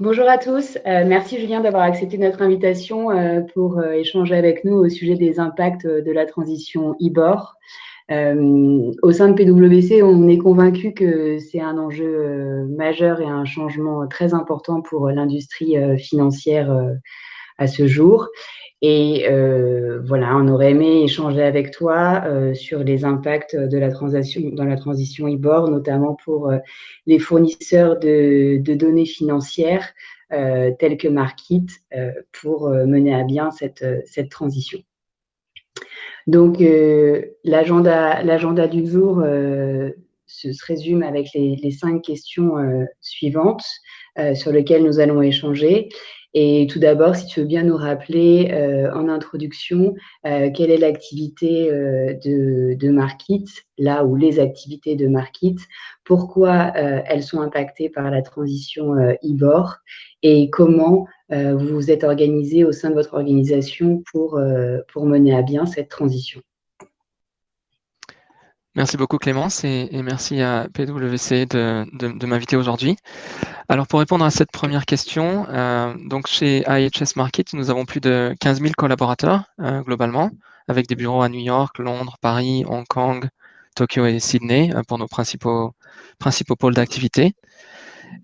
Bonjour à tous. Merci Julien d'avoir accepté notre invitation pour échanger avec nous au sujet des impacts de la transition IBOR. Au sein de PwC, on est convaincu que c'est un enjeu majeur et un changement très important pour l'industrie financière à ce jour. Et voilà, on aurait aimé échanger avec toi sur les impacts de la transition dans la transition IBOR, notamment pour les fournisseurs de données financières tels que Markit pour mener à bien cette transition. Donc, l'agenda du jour se résume avec les 5 questions suivantes sur lesquelles nous allons échanger. Et tout d'abord, si tu veux bien nous rappeler en introduction quelle est l'activité de Markit, là où les activités de Markit, pourquoi elles sont impactées par la transition IBOR et comment vous vous êtes organisé au sein de votre organisation pour mener à bien cette transition. Merci beaucoup Clémence et merci à PwC de m'inviter aujourd'hui. Alors pour répondre à cette première question, donc chez IHS Markit, nous avons plus de 15 000 collaborateurs globalement, avec des bureaux à New York, Londres, Paris, Hong Kong, Tokyo et Sydney pour nos principaux pôles d'activité.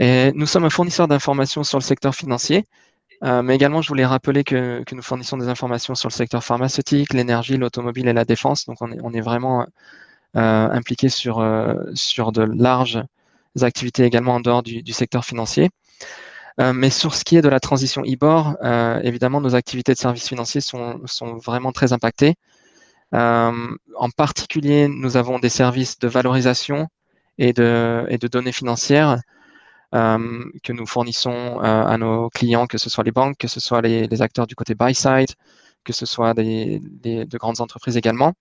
Et nous sommes un fournisseur d'informations sur le secteur financier, mais également je voulais rappeler que nous fournissons des informations sur le secteur pharmaceutique, l'énergie, l'automobile et la défense. Donc on est vraiment impliqué sur de larges activités également en dehors du secteur financier. Mais sur ce qui est de la transition IBOR, évidemment, nos activités de services financiers sont vraiment très impactées. En particulier, nous avons des services de valorisation et de données financières que nous fournissons à nos clients, que ce soit les banques, que ce soit les acteurs du côté buy-side, que ce soit de grandes entreprises également,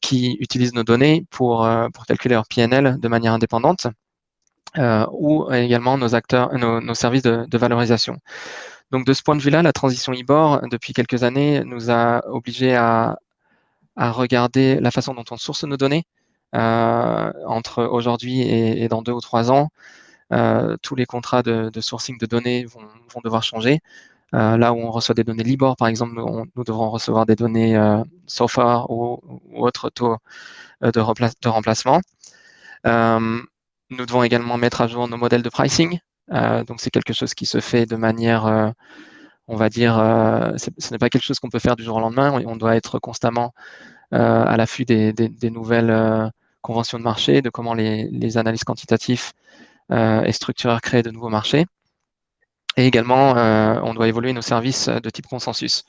qui utilisent nos données pour calculer leur PNL de manière indépendante, ou également nos services de valorisation. Donc de ce point de vue-là, la transition IBOR, depuis quelques années, nous a obligés à regarder la façon dont on source nos données entre aujourd'hui et dans 2 ou 3 ans. Tous les contrats de sourcing de données vont devoir changer. Là où on reçoit des données LIBOR, par exemple, nous devrons recevoir des données SOFR ou autres taux de remplacement. Nous devons également mettre à jour nos modèles de pricing. Donc, c'est quelque chose qui se fait de manière, on va dire, ce n'est pas quelque chose qu'on peut faire du jour au lendemain. On doit être constamment à l'affût des nouvelles conventions de marché, de comment les analyses quantitatives et structureurs créent de nouveaux marchés. Et également, on doit évoluer nos services de type consensus,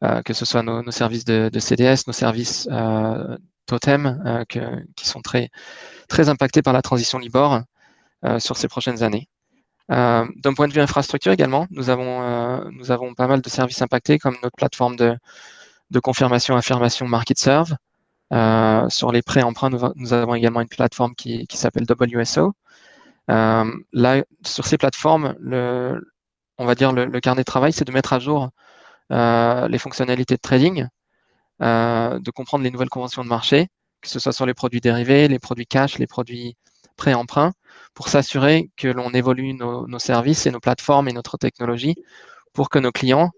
que ce soit nos services de CDS, nos services Totem, qui sont très, très impactés par la transition LIBOR sur ces prochaines années. D'un point de vue infrastructure également, nous avons pas mal de services impactés, comme notre plateforme de confirmation-affirmation MarkitServe. Sur les prêts-emprunts, nous avons également une plateforme qui s'appelle WSO. Là, sur ces plateformes, on va dire le carnet de travail, c'est de mettre à jour les fonctionnalités de trading, de comprendre les nouvelles conventions de marché, que ce soit sur les produits dérivés, les produits cash, les produits prêt-emprunt, pour s'assurer que l'on évolue nos services et nos plateformes et notre technologie pour que nos clients,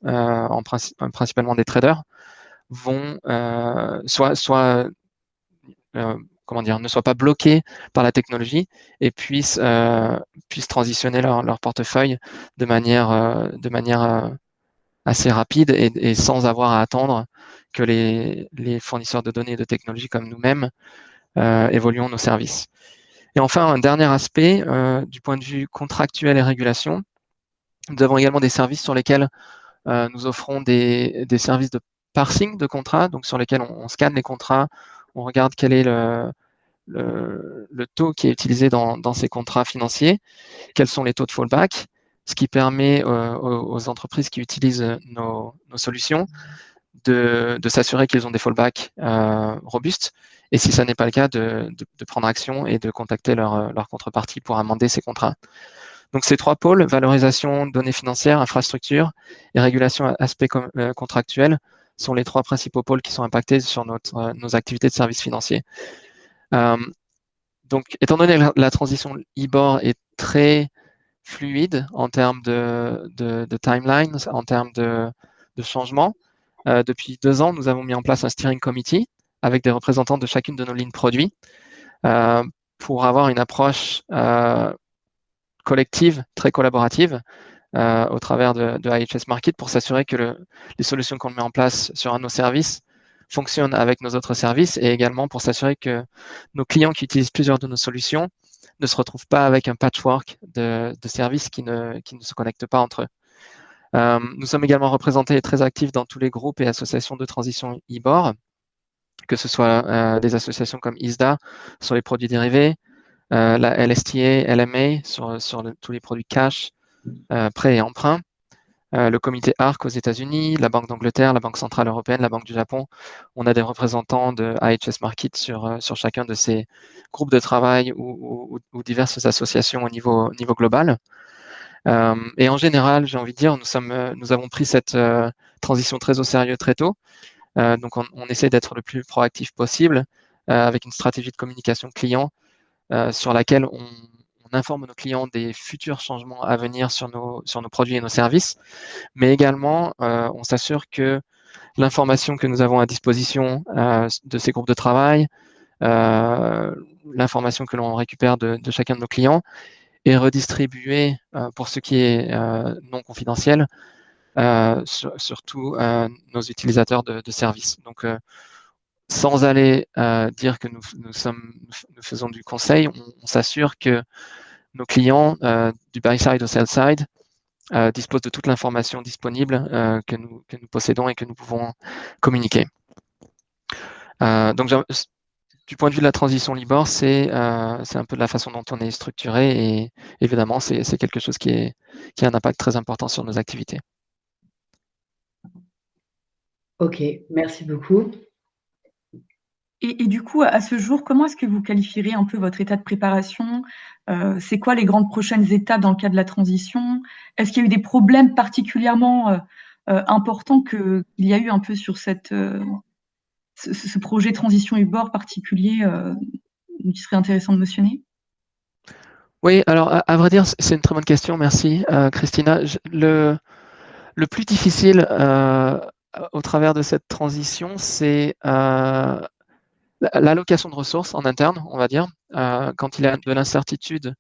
principalement des traders, ne soient pas bloqués par la technologie et puissent transitionner leur portefeuille de manière assez rapide et sans avoir à attendre que les fournisseurs de données et de technologies comme nous-mêmes évoluons nos services. Et enfin, un dernier aspect, du point de vue contractuel et régulation, nous avons également des services sur lesquels nous offrons des services de parsing de contrats, donc sur lesquels on scanne les contrats, on regarde quel est le taux qui est utilisé dans ces contrats financiers, quels sont les taux de fallback, ce qui permet aux entreprises qui utilisent nos solutions de s'assurer qu'ils ont des fallbacks robustes, et si ça n'est pas le cas, de prendre action et de contacter leur contrepartie pour amender ces contrats. Donc ces 3 pôles, valorisation, données financières, infrastructure et régulation aspect contractuel, sont les 3 principaux pôles qui sont impactés sur nos activités de services financiers. Donc, étant donné que la transition IBOR est très fluide en termes de timelines, en termes de changement. Depuis 2 ans, nous avons mis en place un steering committee avec des représentants de chacune de nos lignes produits pour avoir une approche collective, très collaborative au travers de IHS Markit pour s'assurer que les solutions qu'on met en place sur un de nos services fonctionnent avec nos autres services et également pour s'assurer que nos clients qui utilisent plusieurs de nos solutions ne se retrouvent pas avec un patchwork de services qui ne se connectent pas entre eux. Nous sommes également représentés et très actifs dans tous les groupes et associations de transition IBOR, que ce soit des associations comme ISDA sur les produits dérivés, la LSTA, LMA sur tous les produits cash, prêts et emprunts, le comité ARC aux États-Unis, la Banque d'Angleterre, la Banque centrale européenne, la Banque du Japon. On a des représentants de IHS Markit sur chacun de ces groupes de travail ou diverses associations au niveau global. Et en général, j'ai envie de dire, nous avons pris cette transition très au sérieux très tôt. Donc, on essaie d'être le plus proactif possible avec une stratégie de communication client sur laquelle on informe nos clients des futurs changements à venir sur nos produits et nos services, mais également, on s'assure que l'information que nous avons à disposition de ces groupes de travail, l'information que l'on récupère de chacun de nos clients est redistribuée pour ce qui est non confidentiel sur tous nos utilisateurs de services. Donc, sans aller dire que nous faisons du conseil, on s'assure que nos clients du buy side au sell side disposent de toute l'information disponible que nous possédons et que nous pouvons communiquer. Donc, du point de vue de la transition Libor, c'est un peu de la façon dont on est structuré et évidemment, c'est quelque chose qui a un impact très important sur nos activités. Ok, merci beaucoup. Et du coup, à ce jour, comment est-ce que vous qualifierez un peu votre état de préparation? C'est quoi les grandes prochaines étapes dans le cadre de la transition? Est-ce qu'il y a eu des problèmes particulièrement importants qu'il y a eu un peu sur ce projet transition UBOR particulier qui serait intéressant de mentionner? Oui, alors à vrai dire, c'est une très bonne question, merci Christina. Le plus difficile au travers de cette transition, c'est l'allocation de ressources en interne, on va dire, quand il y a de l'incertitude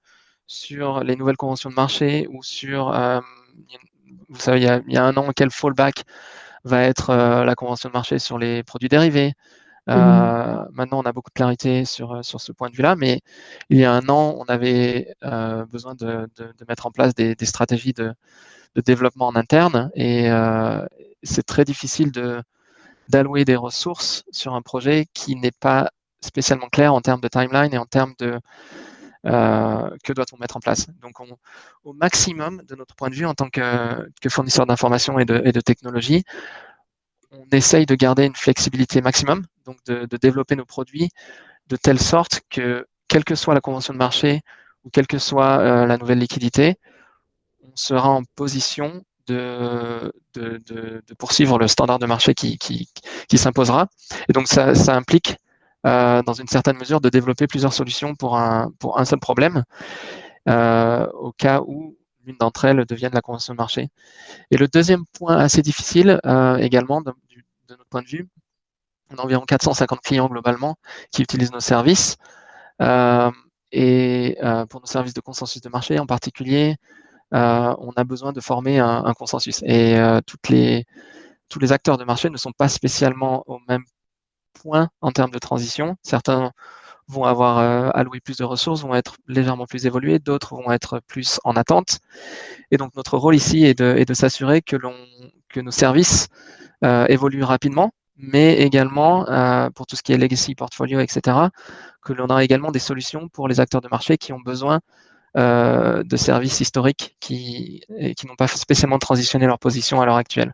sur les nouvelles conventions de marché ou sur, vous savez, il y a un an, quel fallback va être la convention de marché sur les produits dérivés. Maintenant, on a beaucoup de clarité sur ce point de vue-là, mais il y a un an, on avait besoin de mettre en place des stratégies de développement en interne et c'est très difficile d'allouer des ressources sur un projet qui n'est pas spécialement clair en termes de timeline et en termes de que doit-on mettre en place. Donc, au maximum, de notre point de vue, en tant que fournisseur d'informations et de technologie, on essaye de garder une flexibilité maximum, donc de développer nos produits de telle sorte que, quelle que soit la convention de marché ou quelle que soit la nouvelle liquidité, on sera en position de poursuivre le standard de marché qui s'imposera. Et donc, ça implique, dans une certaine mesure, de développer plusieurs solutions pour un seul problème, au cas où l'une d'entre elles devienne la convention de marché. Et le deuxième point assez difficile, également, de notre point de vue, on a environ 450 clients globalement qui utilisent nos services. Et pour nos services de consensus de marché en particulier, on a besoin de former un consensus. Et tous les acteurs de marché ne sont pas spécialement au même point en termes de transition. Certains vont avoir alloué plus de ressources, vont être légèrement plus évolués, d'autres vont être plus en attente. Et donc, notre rôle ici est de s'assurer que nos services évoluent rapidement, mais également pour tout ce qui est legacy portfolio, etc., que l'on a également des solutions pour les acteurs de marché qui ont besoin de services historiques qui n'ont pas spécialement transitionné leur position à l'heure actuelle.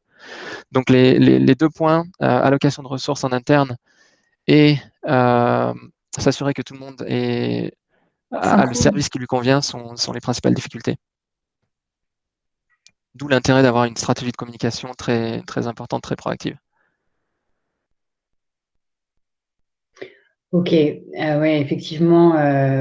Donc les deux points, allocation de ressources en interne et s'assurer que tout le monde a le service qui lui convient sont les principales difficultés. D'où l'intérêt d'avoir une stratégie de communication très, très importante, très proactive. Ok, ouais, effectivement,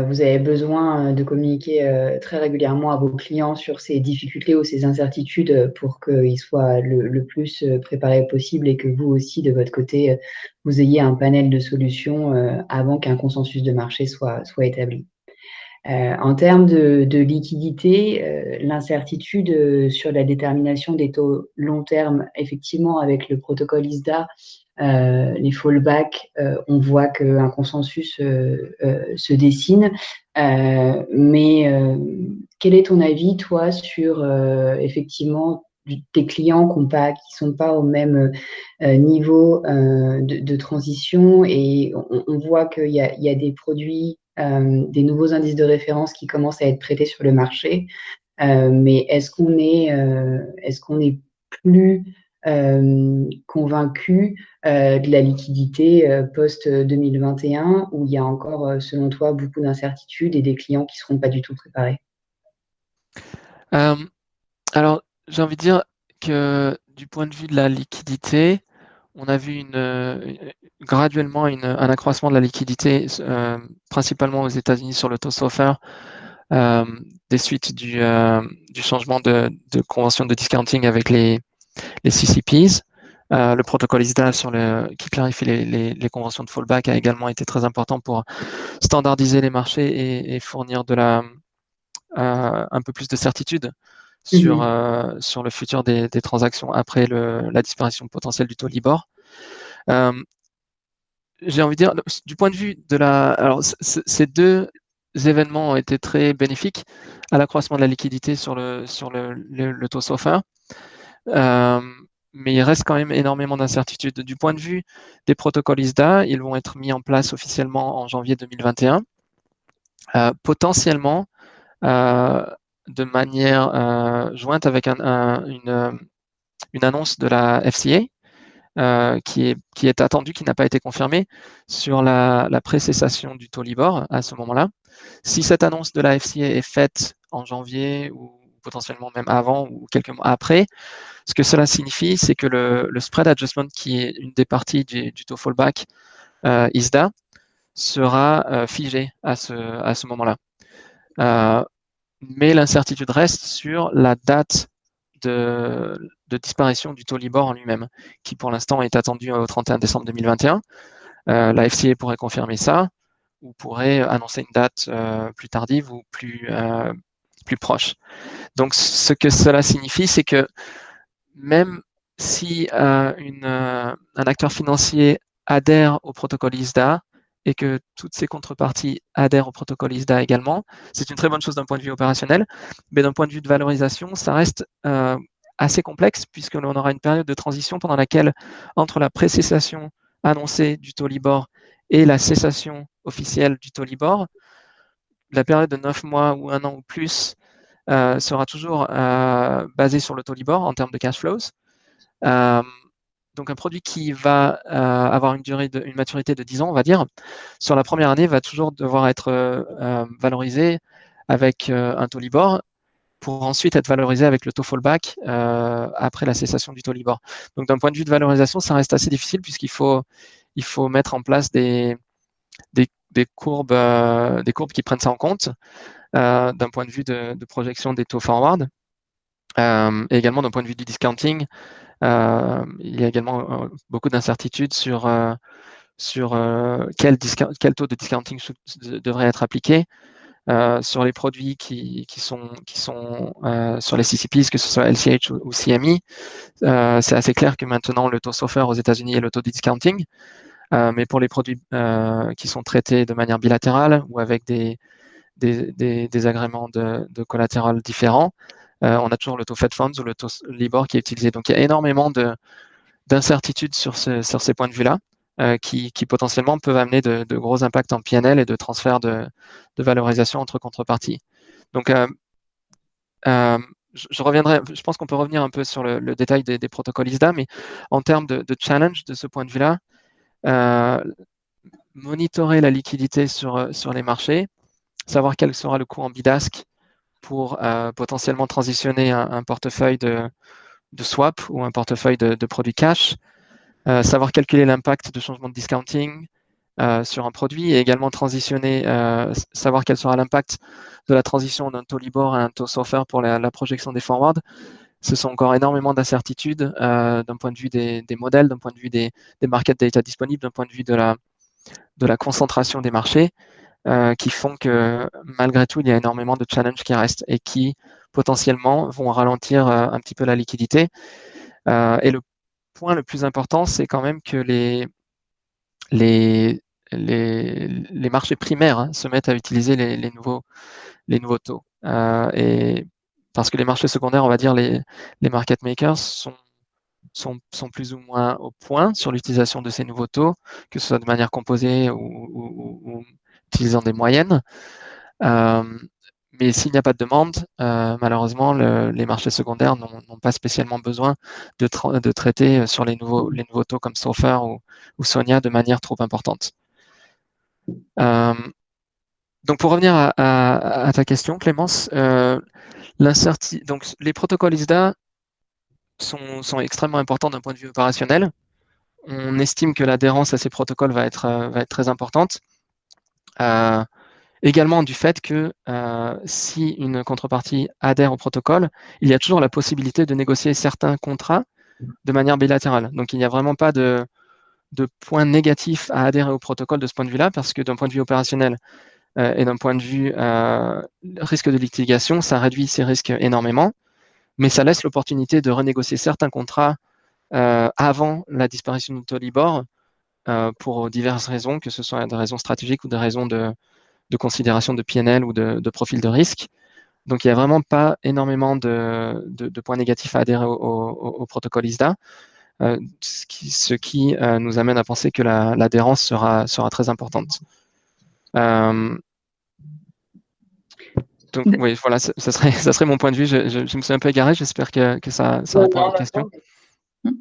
vous avez besoin de communiquer très régulièrement à vos clients sur ces difficultés ou ces incertitudes pour qu'ils soient le plus préparés possible et que vous aussi, de votre côté, vous ayez un panel de solutions avant qu'un consensus de marché soit établi. En termes de liquidité, l'incertitude sur la détermination des taux long terme, effectivement, avec le protocole ISDA, les fallbacks, on voit qu'un consensus se dessine. Mais quel est ton avis, toi, sur effectivement tes clients qui sont pas au même niveau de transition et on voit qu'il y a des produits, des nouveaux indices de référence qui commencent à être traités sur le marché. Mais est-ce qu'on est plus convaincu de la liquidité post-2021 où il y a encore, selon toi, beaucoup d'incertitudes et des clients qui ne seront pas du tout préparés? Alors, j'ai envie de dire que du point de vue de la liquidité, on a vu graduellement un accroissement de la liquidité, principalement aux États-Unis sur le taux SOFR, des suites du changement de convention de discounting avec les CCPs. Le protocole ISDA qui clarifie les conventions de fallback a également été très important pour standardiser les marchés et fournir un peu plus de certitude sur le futur des transactions après la disparition potentielle du taux Libor. J'ai envie de dire, du point de vue de alors ces deux événements ont été très bénéfiques à l'accroissement de la liquidité sur le taux SOFR. Mais il reste quand même énormément d'incertitudes. Du point de vue des protocoles ISDA, ils vont être mis en place officiellement en janvier 2021. Potentiellement, de manière jointe avec une annonce de la FCA qui est attendue, qui n'a pas été confirmée, sur la précessation du taux Libor à ce moment-là. Si cette annonce de la FCA est faite en janvier ou potentiellement même avant ou quelques mois après, ce que cela signifie, c'est que le spread adjustment, qui est une des parties du taux fallback ISDA, sera figé à ce moment-là. Mais l'incertitude reste sur la date de disparition du taux Libor en lui-même, qui pour l'instant est attendu au 31 décembre 2021. La FCA pourrait confirmer ça ou pourrait annoncer une date plus tardive ou plus proche. Donc, ce que cela signifie, c'est que même si un acteur financier adhère au protocole ISDA et que toutes ses contreparties adhèrent au protocole ISDA également, c'est une très bonne chose d'un point de vue opérationnel, mais d'un point de vue de valorisation, ça reste assez complexe puisque l'on aura une période de transition pendant laquelle, entre la précessation annoncée du taux Libor et la cessation officielle du taux Libor, la période de 9 mois ou 1 an ou plus sera toujours basée sur le taux Libor en termes de cash flows. Donc un produit qui va avoir une maturité de 10 ans, on va dire, sur la première année, va toujours devoir être valorisé avec un taux Libor pour ensuite être valorisé avec le taux fallback après la cessation du taux Libor. Donc d'un point de vue de valorisation, ça reste assez difficile puisqu'il faut mettre en place des courbes qui prennent ça en compte d'un point de vue de projection des taux forward et également d'un point de vue du discounting. Il y a également beaucoup d'incertitudes sur quel taux de discounting devrait être appliqué sur les produits qui sont sur les CCPs, que ce soit LCH ou CME. C'est assez clair que maintenant le taux SOFR aux États-Unis est le taux de discounting, mais pour les produits qui sont traités de manière bilatérale ou avec des agréments de collatéral différents, on a toujours le taux Fed Funds ou le taux Libor qui est utilisé. Donc il y a énormément d'incertitudes sur ces points de vue-là qui potentiellement peuvent amener de gros impacts en PNL et de transfert de valorisation entre contreparties. Donc je reviendrai, je pense qu'on peut revenir un peu sur le détail des protocoles ISDA, mais en termes de challenge de ce point de vue-là, monitorer la liquidité sur les marchés, savoir quel sera le coût en bid-ask pour potentiellement transitionner un portefeuille de swap ou un portefeuille de produits cash, savoir calculer l'impact de changement de discounting, sur un produit et également transitionner, savoir quel sera l'impact de la transition d'un taux LIBOR à un taux SOFR pour la projection des forwards. Ce sont encore énormément d'incertitudes d'un point de vue des modèles, d'un point de vue des market data disponibles, d'un point de vue de la concentration des marchés, qui font que malgré tout, il y a énormément de challenges qui restent et qui potentiellement vont ralentir un petit peu la liquidité. Et le point le plus important, c'est quand même que les marchés primaires se mettent à utiliser les nouveaux taux. Et parce que les marchés secondaires, on va dire les market makers sont plus ou moins au point sur l'utilisation de ces nouveaux taux, que ce soit de manière composée ou utilisant des moyennes. Mais s'il n'y a pas de demande, malheureusement, les marchés secondaires n'ont pas spécialement besoin de traiter sur les nouveaux taux comme SOFR ou SONIA de manière trop importante. Donc pour revenir à ta question, Clémence, donc les protocoles ISDA sont extrêmement importants d'un point de vue opérationnel. On estime que l'adhérence à ces protocoles va être très importante. Également du fait que si une contrepartie adhère au protocole, il y a toujours la possibilité de négocier certains contrats de manière bilatérale. Donc il n'y a vraiment pas de point négatif à adhérer au protocole de ce point de vue-là, parce que d'un point de vue opérationnel et d'un point de vue risque de litigation, ça réduit ces risques énormément, mais ça laisse l'opportunité de renégocier certains contrats avant la disparition du taux LIBOR pour diverses raisons, que ce soit des raisons stratégiques ou des raisons de considération de PNL ou de profil de risque. Donc, il n'y a vraiment pas énormément de points négatifs à adhérer au protocole ISDA, ce qui nous amène à penser que l'adhérence sera très importante. Donc, oui, voilà, ça serait mon point de vue. Je me suis un peu égaré, j'espère que ça répond à votre question.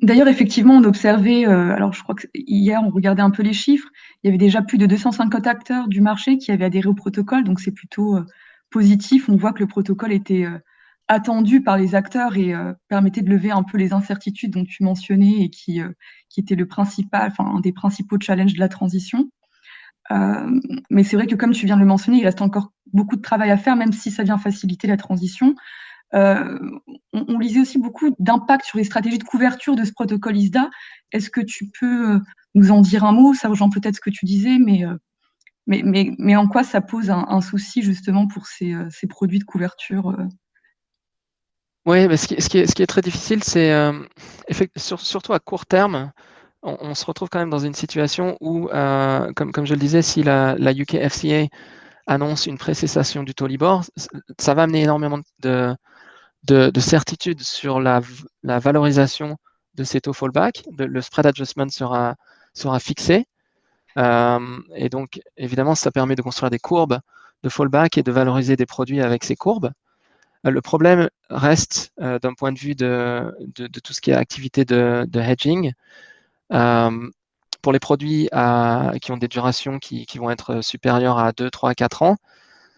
D'ailleurs, effectivement, on observait, alors je crois que hier, on regardait un peu les chiffres, il y avait déjà plus de 250 acteurs du marché qui avaient adhéré au protocole, donc c'est plutôt positif. On voit que le protocole était attendu par les acteurs et permettait de lever un peu les incertitudes dont tu mentionnais et qui était un des principaux challenges de la transition. Mais c'est vrai que, comme tu viens de le mentionner, il reste encore beaucoup de travail à faire, même si ça vient faciliter la transition. On lisait aussi beaucoup d'impact sur les stratégies de couverture de ce protocole ISDA. Est-ce que tu peux nous en dire un mot? Ça rejoint peut-être ce que tu disais, mais en quoi ça pose un souci justement pour ces produits de couverture Oui, mais ce qui est très difficile, c'est surtout à court terme, on se retrouve quand même dans une situation où, comme je le disais, si la UK FCA annonce une précessation du taux LIBOR, ça va amener énormément de certitude sur la valorisation de ces taux fallback. Le spread adjustment sera fixé. Et donc, évidemment, ça permet de construire des courbes de fallback et de valoriser des produits avec ces courbes. Le problème reste d'un point de vue de tout ce qui est activité de hedging. Pour les produits qui ont des durations qui vont être supérieures à 2, 3, 4 ans,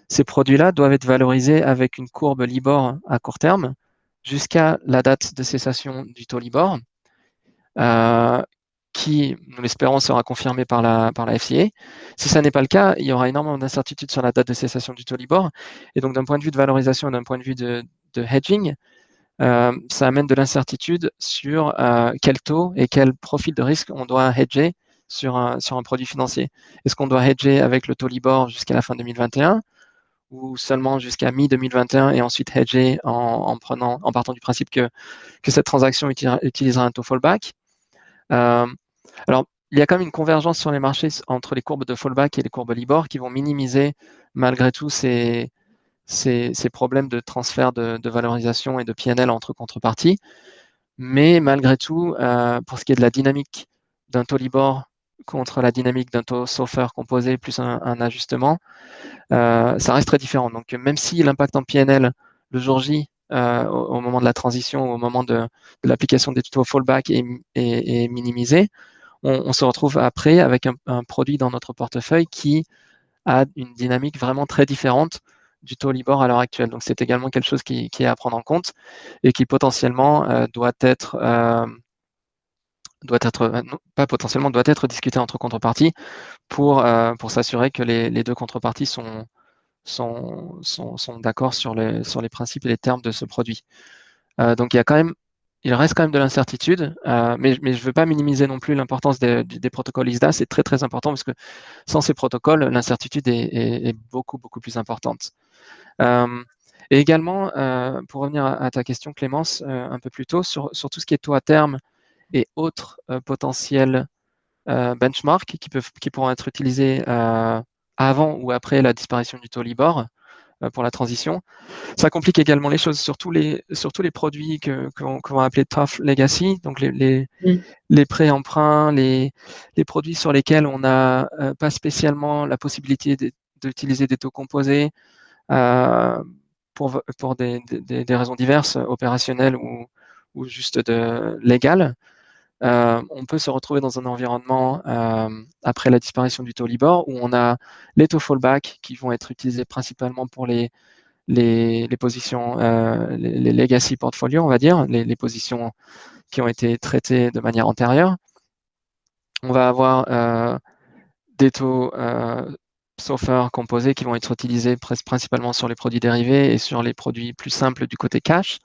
ces produits-là doivent être valorisés avec une courbe LIBOR à court terme jusqu'à la date de cessation du taux LIBOR, qui, nous l'espérons, sera confirmée par la FCA. Si ça n'est pas le cas, il y aura énormément d'incertitudes sur la date de cessation du taux LIBOR. Et donc, d'un point de vue de valorisation, d'un point de vue de hedging, ça amène de l'incertitude sur quel taux et quel profil de risque on doit hedger sur un produit financier. Est-ce qu'on doit hedger avec le taux LIBOR jusqu'à la fin 2021 ou seulement jusqu'à mi-2021 et ensuite hedger en partant du principe que cette transaction utilisera un taux fallback? Alors, il y a quand même une convergence sur les marchés entre les courbes de fallback et les courbes LIBOR qui vont minimiser malgré tout ces problèmes de transfert de valorisation et de PNL entre contreparties. Mais malgré tout, pour ce qui est de la dynamique d'un taux LIBOR contre la dynamique d'un taux SOFR composé plus un ajustement, ça reste très différent. Donc, même si l'impact en PNL le jour J, au moment de la transition, au moment de l'application des taux fallback est minimisé, on se retrouve après avec un produit dans notre portefeuille qui a une dynamique vraiment très différente du taux LIBOR à l'heure actuelle. Donc, c'est également quelque chose qui est à prendre en compte et qui potentiellement doit être doit être discuté entre contreparties pour s'assurer que les deux contreparties sont d'accord sur les principes et les termes de ce produit. Donc il reste quand même de l'incertitude, mais je ne veux pas minimiser non plus l'importance des protocoles ISDA. C'est très très important parce que sans ces protocoles, l'incertitude est beaucoup beaucoup plus importante. Et également, pour revenir à ta question, Clémence, un peu plus tôt, sur tout ce qui est taux à terme et autres potentiels benchmarks qui pourront être utilisés avant ou après la disparition du taux Libor pour la transition. Ça complique également les choses sur tous les produits qu'on va appeler tough legacy, donc les prêts emprunts, les produits sur lesquels on n'a pas spécialement la possibilité d'utiliser des taux composés pour des raisons diverses, opérationnelles ou juste légales. On peut se retrouver dans un environnement après la disparition du taux Libor où on a les taux fallback qui vont être utilisés principalement pour les positions, les legacy portfolio, on va dire, les positions qui ont été traitées de manière antérieure. On va avoir des taux SOFR composés qui vont être utilisés principalement sur les produits dérivés et sur les produits plus simples du côté cash.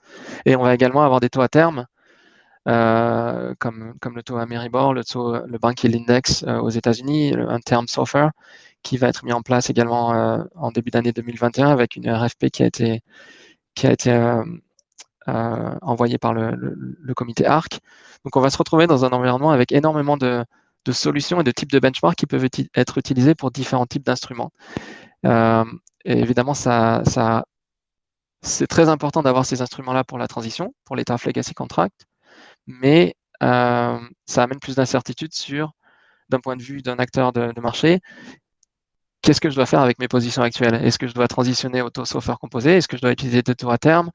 Et on va également avoir des taux à terme, comme le taux Ameribor, le Bank Yield Index aux États-Unis, un terme SOFR, qui va être mis en place également en début d'année 2021 avec une RFP qui a été envoyée par le comité ARC. Donc on va se retrouver dans un environnement avec énormément de solutions et de types de benchmarks qui peuvent être utilisés pour différents types d'instruments. Et évidemment, c'est très important d'avoir ces instruments-là pour la transition, pour les tough legacy contracts, mais ça amène plus d'incertitude d'un point de vue d'un acteur de marché, qu'est-ce que je dois faire avec mes positions actuelles? Est-ce que je dois transitionner au taux SOFR composé? Est-ce que je dois utiliser des taux à terme?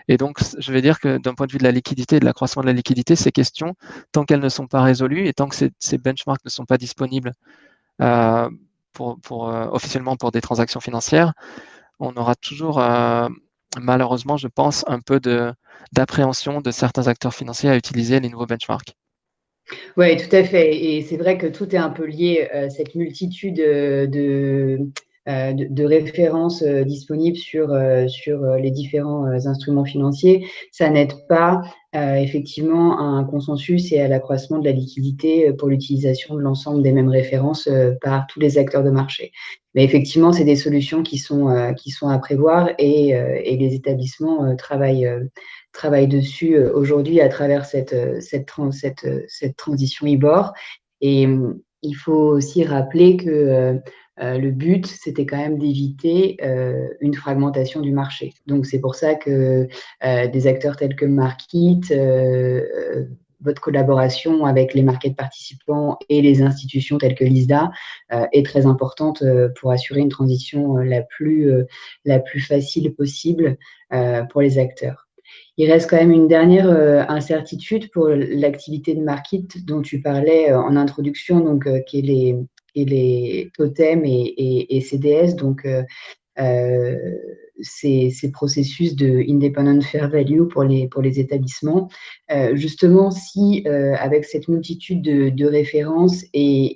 Et donc, je vais dire que d'un point de vue de la liquidité et de l'accroissement de la liquidité, ces questions, tant qu'elles ne sont pas résolues et tant que ces benchmarks ne sont pas disponibles officiellement pour des transactions financières, on aura toujours, malheureusement, je pense, un peu d'appréhension de certains acteurs financiers à utiliser les nouveaux benchmarks. Oui, tout à fait. Et c'est vrai que tout est un peu lié, cette multitude de références disponibles sur les différents instruments financiers. Ça n'aide pas effectivement à un consensus et à l'accroissement de la liquidité pour l'utilisation de l'ensemble des mêmes références par tous les acteurs de marché. Mais effectivement, c'est des solutions qui sont à prévoir et les établissements travaillent dessus aujourd'hui à travers cette transition IBOR. Et il faut aussi rappeler que le but, c'était quand même d'éviter une fragmentation du marché. Donc, c'est pour ça que des acteurs tels que Markit, votre collaboration avec les market participants et les institutions telles que l'ISDA est très importante pour assurer une transition la plus facile possible pour les acteurs. Il reste quand même une dernière incertitude pour l'activité de Markit dont tu parlais en introduction, donc qui est les totems et CDS, donc ces processus de independent fair value pour les établissements. Justement, si avec cette multitude de références et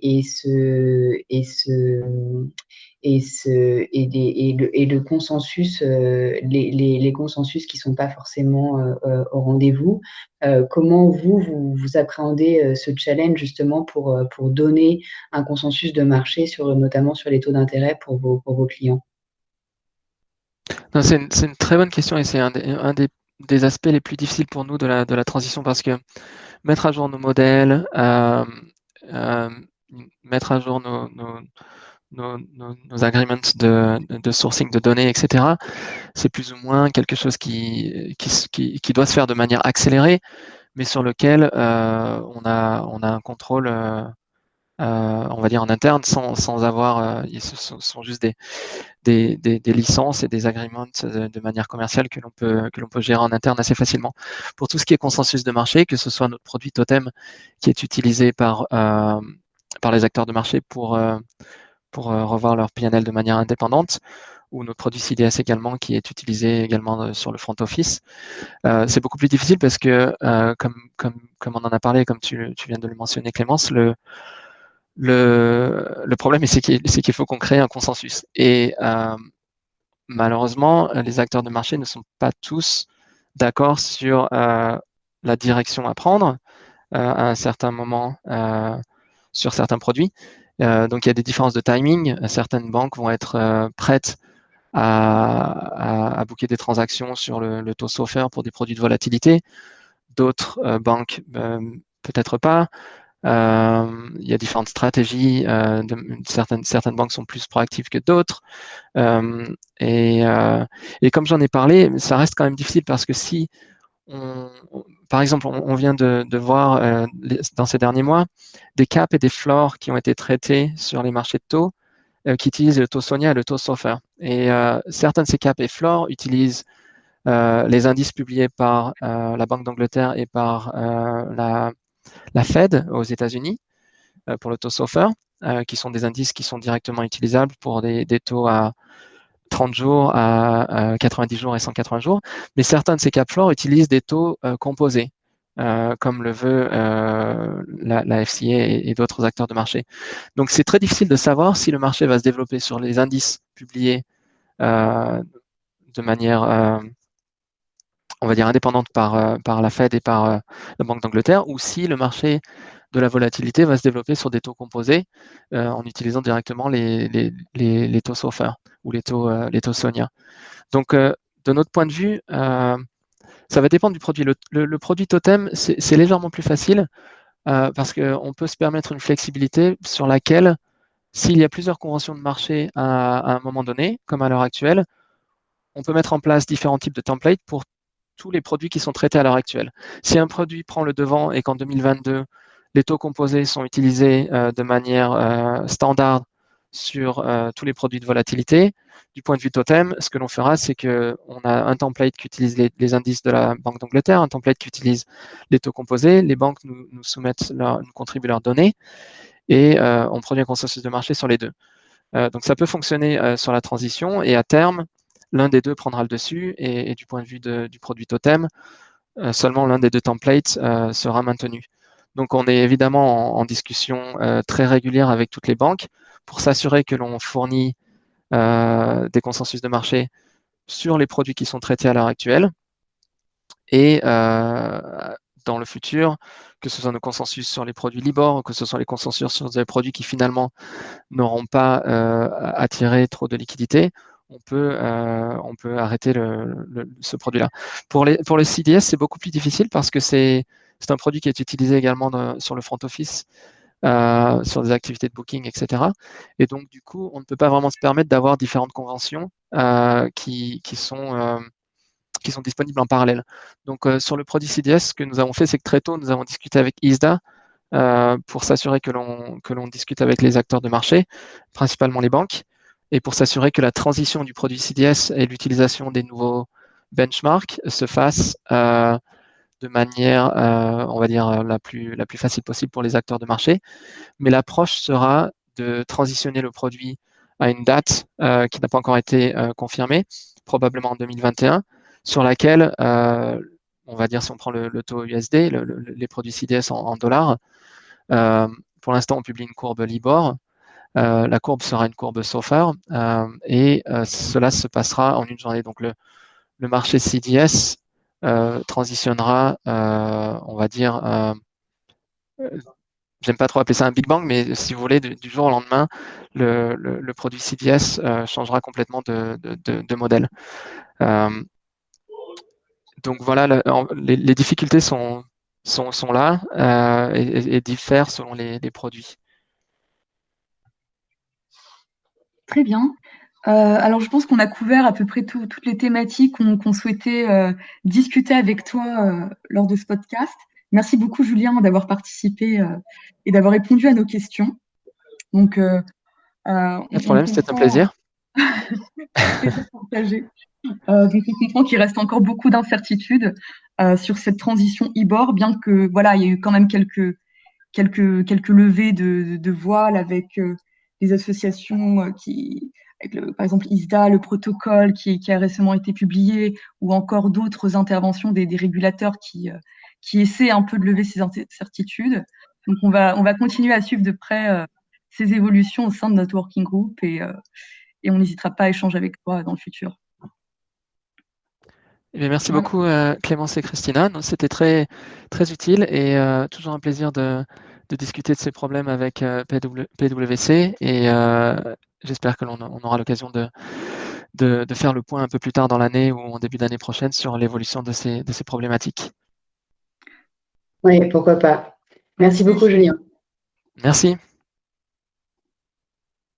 le consensus, les consensus qui ne sont pas forcément au rendez-vous, comment vous appréhendez ce challenge justement pour donner un consensus de marché notamment sur les taux d'intérêt pour vos clients? C'est une très bonne question et c'est un des aspects les plus difficiles pour nous de la transition parce que mettre à jour nos modèles, mettre à jour nos agreements de sourcing de données, etc., c'est plus ou moins quelque chose qui doit se faire de manière accélérée, mais sur lequel on a un contrôle, on va dire en interne, sans avoir, ce sont juste des licences et des agreements de manière commerciale que l'on peut gérer en interne assez facilement. Pour tout ce qui est consensus de marché, que ce soit notre produit Totem qui est utilisé par les acteurs de marché pour pour revoir leur PNL de manière indépendante, ou notre produit CDS également qui est utilisé également sur le front office. C'est beaucoup plus difficile parce que, comme on en a parlé, comme tu viens de le mentionner, Clémence, le problème, c'est qu'il faut qu'on crée un consensus. Et malheureusement, les acteurs de marché ne sont pas tous d'accord sur la direction à prendre à un certain moment sur certains produits. Donc, il y a des différences de timing. Certaines banques vont être prêtes à booker des transactions sur le taux SOFR pour des produits de volatilité. D'autres banques, peut-être pas. Il y a différentes stratégies. Certaines banques sont plus proactives que d'autres. Et comme j'en ai parlé, ça reste quand même difficile parce que si par exemple, on vient de voir dans ces derniers mois des caps et des floors qui ont été traités sur les marchés de taux qui utilisent le taux SONIA et le taux SOFR. Et certains de ces caps et floors utilisent les indices publiés par la Banque d'Angleterre et par la Fed aux États-Unis pour le taux SOFR, qui sont des indices qui sont directement utilisables pour des taux à 30 jours, à 90 jours et 180 jours. Mais certains de ces cap floors utilisent des taux composés, comme le veut la FCA et d'autres acteurs de marché. Donc, c'est très difficile de savoir si le marché va se développer sur les indices publiés de manière, on va dire, indépendante par la Fed et par la Banque d'Angleterre, ou si le marché de la volatilité va se développer sur des taux composés en utilisant directement les taux SOFR ou les taux SONIA. Donc, de notre point de vue, ça va dépendre du produit. Le produit totem, c'est légèrement plus facile parce qu'on peut se permettre une flexibilité sur laquelle, s'il y a plusieurs conventions de marché à un moment donné, comme à l'heure actuelle, on peut mettre en place différents types de templates pour tous les produits qui sont traités à l'heure actuelle. Si un produit prend le devant et qu'en 2022, les taux composés sont utilisés de manière standard sur tous les produits de volatilité, du point de vue totem, ce que l'on fera, c'est qu'on a un template qui utilise les indices de la Banque d'Angleterre, un template qui utilise les taux composés, les banques nous soumettent, nous contribuent leurs données, et on produit un consensus de marché sur les deux. Donc ça peut fonctionner sur la transition, et à terme, l'un des deux prendra le dessus, et du point de vue du produit totem, seulement l'un des deux templates sera maintenu. Donc on est évidemment en discussion très régulière avec toutes les banques pour s'assurer que l'on fournit des consensus de marché sur les produits qui sont traités à l'heure actuelle, et dans le futur, que ce soit nos consensus sur les produits Libor, que ce soit les consensus sur des produits qui finalement n'auront pas attiré trop de liquidités, on peut arrêter ce produit-là. Pour le CDS, c'est beaucoup plus difficile parce que c'est un produit qui est utilisé également sur le front office, sur des activités de booking, etc. Et donc, du coup, on ne peut pas vraiment se permettre d'avoir différentes conventions qui sont disponibles en parallèle. Donc, sur le produit CDS, ce que nous avons fait, c'est que très tôt, nous avons discuté avec ISDA pour s'assurer que l'on discute avec les acteurs de marché, principalement les banques, et pour s'assurer que la transition du produit CDS et l'utilisation des nouveaux benchmarks se fasse de manière, on va dire, la plus facile possible pour les acteurs de marché. Mais l'approche sera de transitionner le produit à une date qui n'a pas encore été confirmée, probablement en 2021, sur laquelle, on va dire, si on prend le taux USD, les produits CDS en dollars, pour l'instant, on publie une courbe Libor. La courbe sera une courbe SOFR et cela se passera en une journée. Donc, le marché CDS transitionnera, on va dire, j'aime pas trop appeler ça un Big Bang, mais si vous voulez, du jour au lendemain, le produit CDS changera complètement de modèle. Donc voilà, les difficultés sont là et diffèrent selon les produits. Très bien. Alors, je pense qu'on a couvert à peu près toutes les thématiques qu'on souhaitait discuter avec toi lors de ce podcast. Merci beaucoup, Julien, d'avoir participé et d'avoir répondu à nos questions. Donc, pas de problème, c'était un plaisir. Plaisir partagé. Donc, on comprend qu'il reste encore beaucoup d'incertitudes sur cette transition IBOR, bien que voilà, il y a eu quand même quelques levées de voile avec des associations par exemple ISDA, le protocole qui a récemment été publié, ou encore d'autres interventions des régulateurs qui essaient un peu de lever ces incertitudes. Donc on va continuer à suivre de près ces évolutions au sein de notre working group et on n'hésitera pas à échanger avec toi dans le futur. Eh bien, merci beaucoup Clémence et Christina. C'était très, très utile et toujours un plaisir de discuter de ces problèmes avec PwC et j'espère que l'on aura l'occasion de faire le point un peu plus tard dans l'année ou en début d'année prochaine sur l'évolution de ces problématiques. Oui, pourquoi pas. Merci beaucoup, Julien. Merci.